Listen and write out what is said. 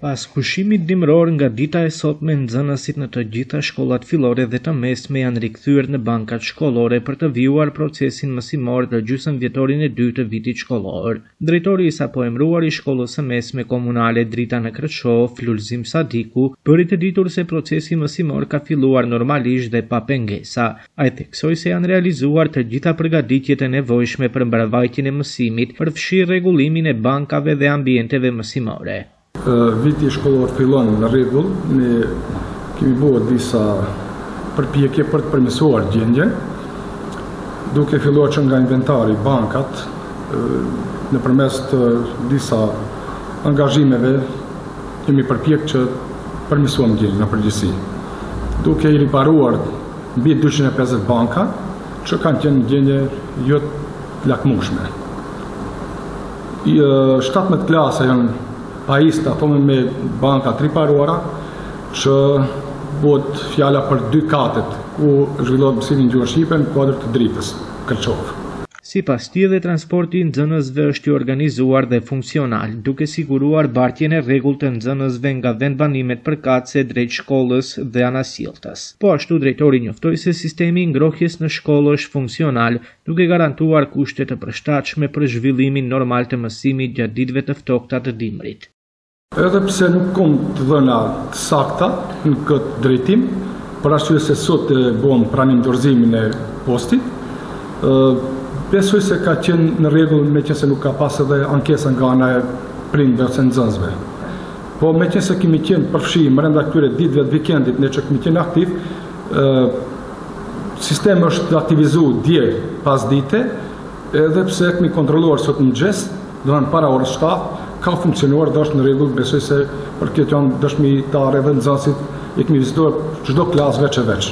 Pas pushimit dimror nga dita e sotme, nxënësit në të gjitha shkollat fillore dhe të mesme janë rikthyer në bankat shkollore për të vijuar procesin mësimor të gjysmëvjetorin e dytë të vitit shkollor. Drejtori i sapoemëruar i shkollës së mesme komunale Drita në Krçov, Lulzim Sadiku, bëri të ditur se procesi mësimor ka filluar normalisht dhe pa pengesa. Ai theksoi se janë realizuar të gjitha përgatitjet e nevojshme për mbrojtjen e mësimit, përfshi rregullimin e bankave dhe ambienteve mësimore. Viti shkollor fillon në rregull, ne kemi bërë disa përpjekje për të përmirësuar gjendjen, duke filluar që nga inventari bankat, nëpërmes të disa angazhimeve kemi përpjek që përmirësojmë gjendjen në përgjithësi, duke i riparuar mbi 250 banka që kanë qenë në gjendje jo të lakmueshme. 17 klasa janë pajista me banka të riparuara, që bëhet fjala për 2 katet, ku zhvillohet mësimi në gjuhën shqipe në kuadër të Dritës, Krçov. Sipas tij dhe transporti i nxënësve është i organizuar dhe funksional, duke siguruar bartjen e rregullt të nxënësve nga vendbanimet përkatëse drejt shkollës dhe anasjelltas. Po ashtu drejtori njoftoi se sistemi i ngrohjes në shkollë është funksional, duke garantuar kushte të përshtatshme për zhvillimin normal të mësimit gjatë ditëve të ftohta të dimrit. Edhe pse nuk kam të dhëna të sakta në këtë drejtim, për arsye se sot bën pranim dorëzimin e postit, besoj se ka qenë në rregull, meqense nuk ka pas edhe ankesa nga ana e prindërve ose nxënësve. Po meqense kemi qenë përfshirë brenda këtyre ditëve të vikendit, ne që kemi qenë aktiv, sistemi është aktivizuar dje pas dite, edhe pse kemi kontrolluar sot mëngjes, do të para orës 7, ka funksionuar dhe është në rregull, besoj se për këtë janë dëshmitare dhe nxënësit, e kemi vizituar çdo klasë veç e veç.